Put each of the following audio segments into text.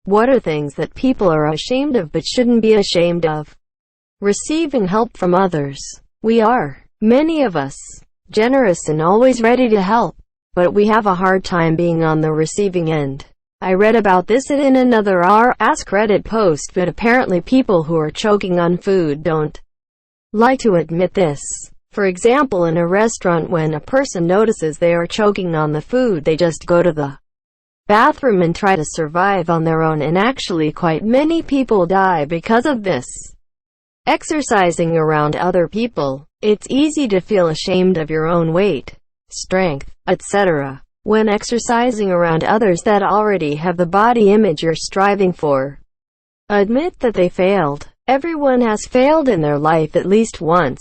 What are things that people are ashamed of but shouldn't be ashamed of? Receiving help from others. We are, many of us, generous and always ready to help, but we have a hard time being on the receiving end. I read about this in another AskReddit post, but apparently people who are choking on food don't like to admit this. For example, in a restaurant, when a person notices they are choking on the food, they just go to the bathroom and try to survive on their own, and actually quite many people die because of this. Exercising around other people. It's easy to feel ashamed of your own weight, strength, etc. when exercising around others that already have the body image you're striving for. Admit that they failed. Everyone has failed in their life at least once.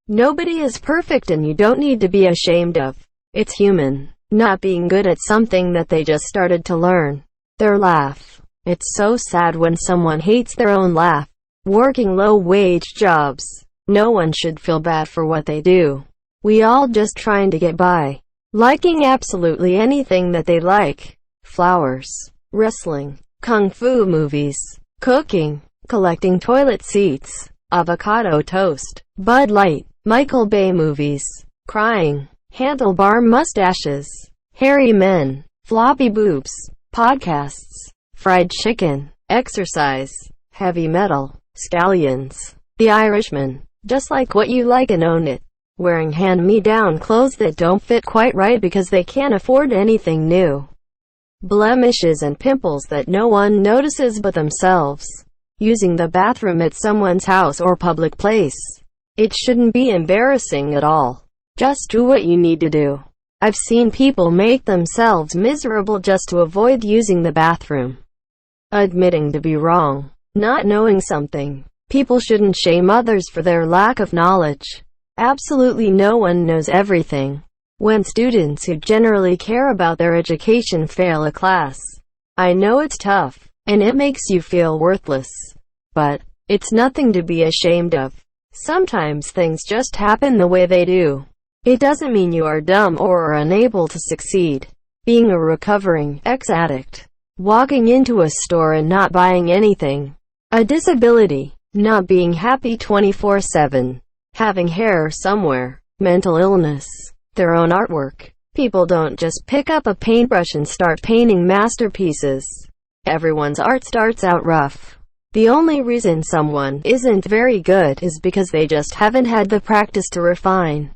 Nobody is perfect, and you don't need to be ashamed of. It's human, not being good at something that they just started to learn. Their laugh. It's so sad when someone hates their own laugh. Working low-wage jobs. No one should feel bad for what they do. We all just trying to get by. Liking absolutely anything that they like. Flowers, wrestling, kung fu movies, cooking, collecting toilet seats, avocado toast, Bud Light, Michael Bay movies, crying, handlebar mustaches, hairy men, floppy boobs, podcasts, fried chicken, exercise, heavy metal, scallions, The Irishman. Just like what you like and own it. Wearing hand-me-down clothes that don't fit quite right because they can't afford anything new. Blemishes and pimples that no one notices but themselves. Using the bathroom at someone's house or public place. It shouldn't be embarrassing at all. Just do what you need to do. I've seen people make themselves miserable just to avoid using the bathroom. Admitting to be wrong. Not knowing something. People shouldn't shame others for their lack of knowledge. Absolutely no one knows everything. When students who generally care about their education fail a class, I know it's tough, and it makes you feel worthless. But it's nothing to be ashamed of. Sometimes things just happen the way they do. It doesn't mean you are dumb or are unable to succeed. Being a recovering ex-addict, walking into a store and not buying anything, a disability, not being happy 24/7, having hair somewhere, mental illness, their own artwork. People don't just pick up a paintbrush and start painting masterpieces. Everyone's art starts out rough. The only reason someone isn't very good is because they just haven't had the practice to refine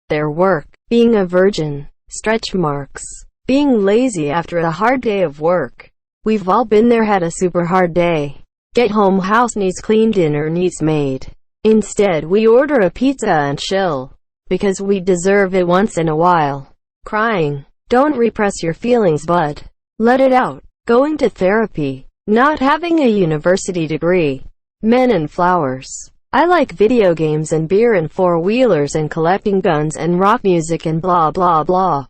their work. Being a virgin, stretch marks, being lazy after a hard day of work. We've all been there, had a super hard day. Get home, house needs clean, dinner needs made. Instead we order a pizza and chill, because we deserve it once in a while. Crying. Don't repress your feelings, but let it out. Going to therapy. Not having a university degree. Men and flowers. I like video games and beer and four-wheelers and collecting guns and rock music and blah blah blah.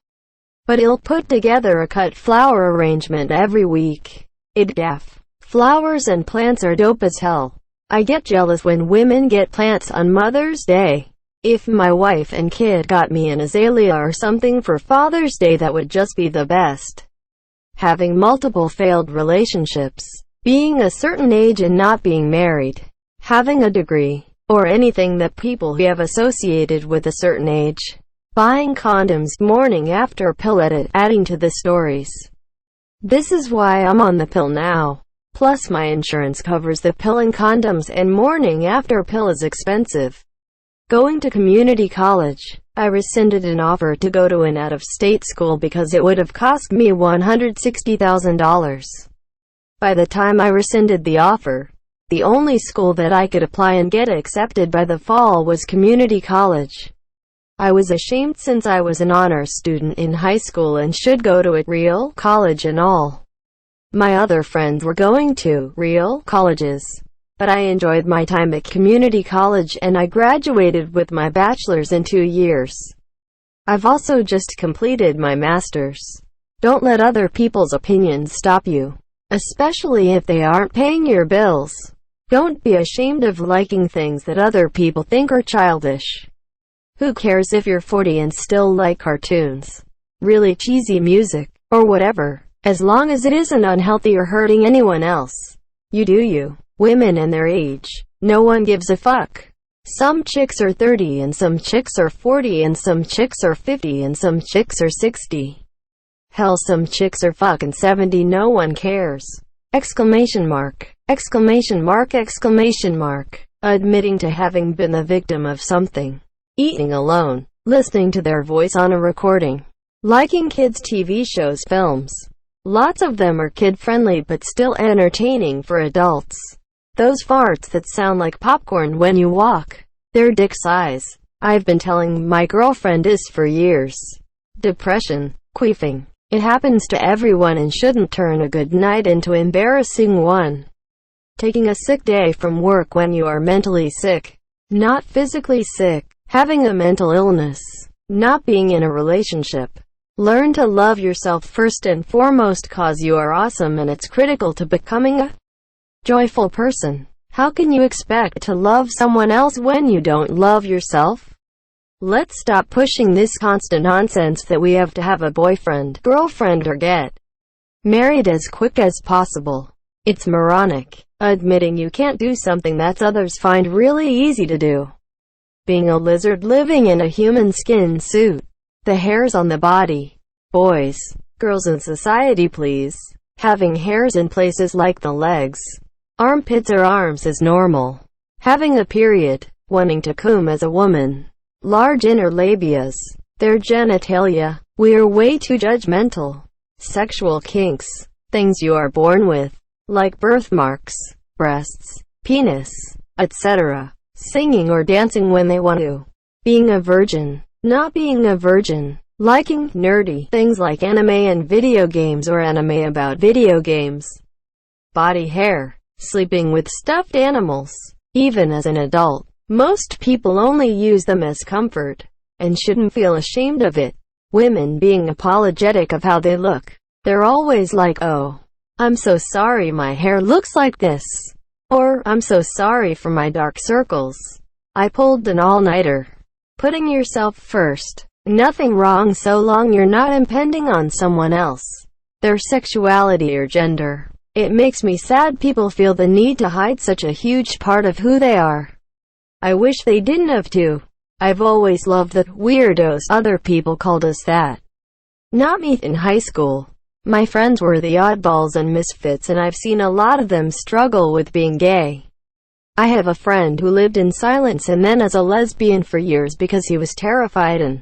But I'll put together a cut flower arrangement every week. Deaf. Flowers and plants are dope as hell. I get jealous when women get plants on Mother's Day. If my wife and kid got me an azalea or something for Father's Day, that would just be the best. Having multiple failed relationships. Being a certain age and not being married. Having a degree. Or anything that people have associated with a certain age. Buying condoms morning after pill, adding to the stories. This is why I'm on the pill now. Plus my insurance covers the pill and condoms, and morning after pill is expensive. Going to community college. I rescinded an offer to go to an out-of-state school because it would have cost me $160,000. By the time I rescinded the offer, the only school that I could apply and get accepted by the fall was community college. I was ashamed since I was an honors student in high school and should go to a real college and all. My other friends were going to real colleges, but I enjoyed my time at community college and I graduated with my bachelor's in 2 years. I've also just completed my master's. Don't let other people's opinions stop you, especially if they aren't paying your bills. Don't be ashamed of liking things that other people think are childish. Who cares if you're 40 and still like cartoons, really cheesy music, or whatever? as long as it isn't unhealthy or hurting anyone else. You do you. Women and their age. No one gives a fuck. Some chicks are 30 and some chicks are 40 and some chicks are 50 and some chicks are 60. Hell, some chicks are fucking 70. No one cares. Exclamation mark. Exclamation mark. Exclamation mark. Admitting to having been the victim of something. Eating alone. Listening to their voice on a recording. Liking kids' TV shows, films. Lots of them are kid-friendly but still entertaining for adults. Those farts that sound like popcorn when you walk. Their dick size. I've been telling my girlfriend this for years. Depression. Queefing. It happens to everyone and shouldn't turn a good night into an embarrassing one. Taking a sick day from work when you are mentally sick. Not physically sick. Having a mental illness. Not being in a relationship. Learn to love yourself first and foremost, cause you are awesome and it's critical to becoming a joyful person. How can you expect to love someone else when you don't love yourself? Let's stop pushing this constant nonsense that we have to have a boyfriend, girlfriend or get married as quick as possible. It's moronic. Admitting you can't do something that others find really easy to do. Being a lizard living in a human skin suit. The hairs on the body. Boys, girls in society please. Having hairs in places like the legs, armpits or arms is normal. Having a period. Wanting to cum as a woman. Large inner labias. Their genitalia. We are way too judgmental. Sexual kinks. Things you are born with. Like birthmarks, breasts, penis, etc. Singing or dancing when they want to. Being a virgin. Not being a virgin. Liking nerdy things like anime and video games or anime about video games. Body hair. Sleeping with stuffed animals. Even as an adult, most people only use them as comfort, and shouldn't feel ashamed of it. Women being apologetic of how they look. They're always like, oh, I'm so sorry my hair looks like this. Or, I'm so sorry for my dark circles. I pulled an all-nighter. Putting yourself first. Nothing wrong so long you're not impending on someone else. Their sexuality or gender. It makes me sad people feel the need to hide such a huge part of who they are. I wish they didn't have to. I've always loved the weirdos other people called us that. Not me in high school. My friends were the oddballs and misfits and I've seen a lot of them struggle with being gay. I have a friend who lived in silence and then as a lesbian for years because he was terrified and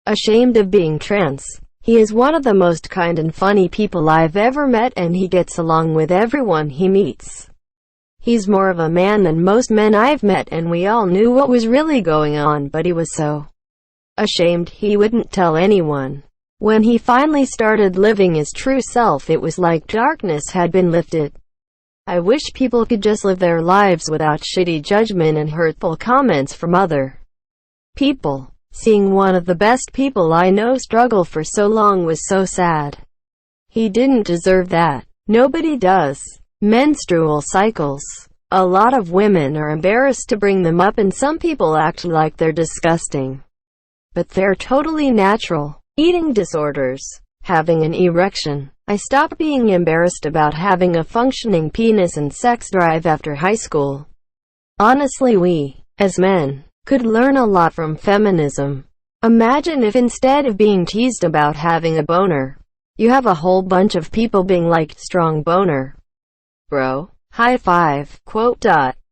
ashamed of being trans. He is one of the most kind and funny people I've ever met and he gets along with everyone he meets. He's more of a man than most men I've met and we all knew what was really going on but he was so ashamed he wouldn't tell anyone. When he finally started living his true self it was like darkness had been lifted. I wish people could just live their lives without shitty judgment and hurtful comments from other people. Seeing one of the best people I know struggle for so long was so sad. He didn't deserve that. Nobody does. Menstrual cycles. A lot of women are embarrassed to bring them up and some people act like they're disgusting. But they're totally natural. Eating disorders. Having an erection. I stopped being embarrassed about having a functioning penis and sex drive after high school. Honestly, we, as men, could learn a lot from feminism. Imagine if instead of being teased about having a boner, you have a whole bunch of people being like, strong boner. Bro. High five. Quote.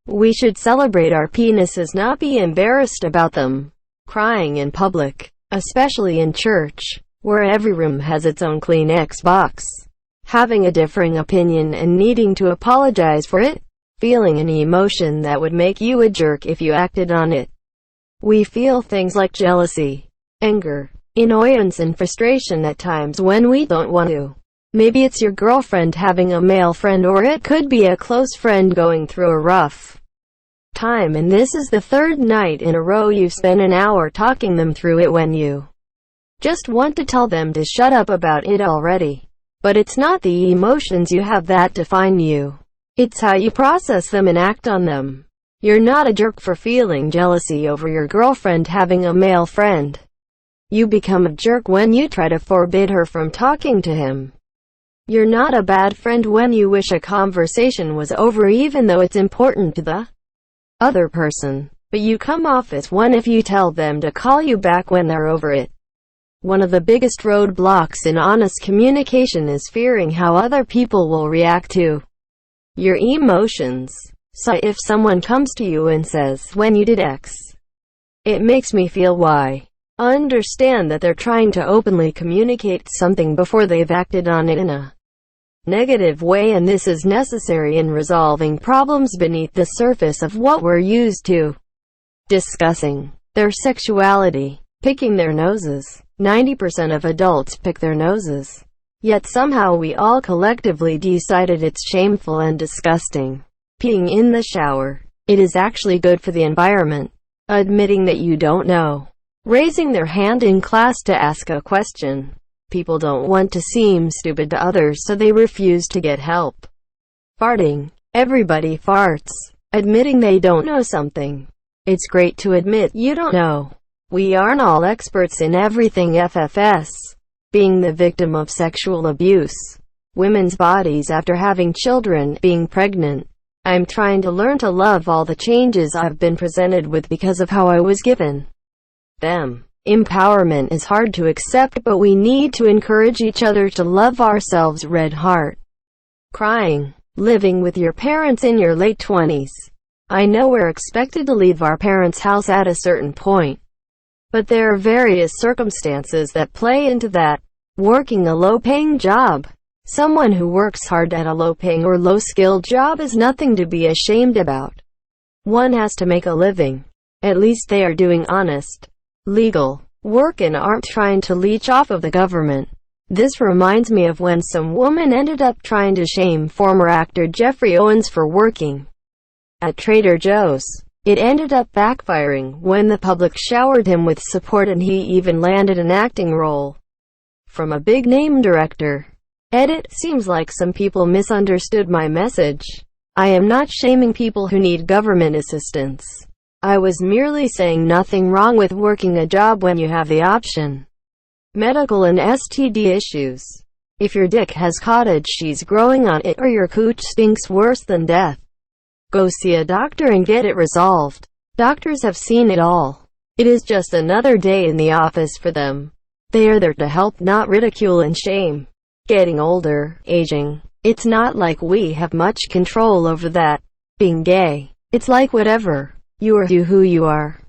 We should celebrate our penises, not be embarrassed about them. Crying in public, especially in church, where every room has its own Kleenex box. Having a differing opinion and needing to apologize for it. Feeling an emotion that would make you a jerk if you acted on it. We feel things like jealousy, anger, annoyance and frustration at times when we don't want to. Maybe it's your girlfriend having a male friend or it could be a close friend going through a rough time and this is the third night in a row you've spent an hour talking them through it when you just want to tell them to shut up about it already. But it's not the emotions you have that define you. It's how you process them and act on them. You're not a jerk for feeling jealousy over your girlfriend having a male friend. You become a jerk when you try to forbid her from talking to him. You're not a bad friend when you wish a conversation was over even though it's important to the other person. But you come off as one if you tell them to call you back when they're over it. One of the biggest roadblocks in honest communication is fearing how other people will react to your emotions. So if someone comes to you and says, "When you did X, it makes me feel Y," understand that they're trying to openly communicate something before they've acted on it in a negative way, and this is necessary in resolving problems beneath the surface of what we're used to discussing. Their sexuality. Picking their noses. 90% of adults pick their noses. Yet somehow we all collectively decided it's shameful and disgusting. Peeing in the shower. It is actually good for the environment. Admitting that you don't know. Raising their hand in class to ask a question. People don't want to seem stupid to others, so they refuse to get help. Farting. Everybody farts. Admitting they don't know something. It's great to admit you don't know. We aren't all experts in everything. FFS. Being the victim of sexual abuse. Women's bodies after having children, being pregnant. I'm trying to learn to love all the changes I've been presented with because of how I was given them. Empowerment is hard to accept, but we need to encourage each other to love ourselves. Red heart. Crying. Living with your parents in your late 20s. I know we're expected to leave our parents' house at a certain point. But there are various circumstances that play into that. Working a low-paying job. Someone who works hard at a low-paying or low-skilled job is nothing to be ashamed about. One has to make a living. At least they are doing honest, legal work and aren't trying to leech off of the government. This reminds me of when some woman ended up trying to shame former actor Jeffrey Owens for working at Trader Joe's. It ended up backfiring when the public showered him with support and he even landed an acting role from a big-name director. Edit. Seems like some people misunderstood my message. I am not shaming people who need government assistance. I was merely saying nothing wrong with working a job when you have the option. Medical and STD issues. If your dick has cottage cheese growing on it or your cooch stinks worse than death, go see a doctor and get it resolved. Doctors have seen it all. It is just another day in the office for them. They are there to help, not ridicule and shame. Getting older, aging. It's not like we have much control over that. Being gay. It's like whatever. You are who you are.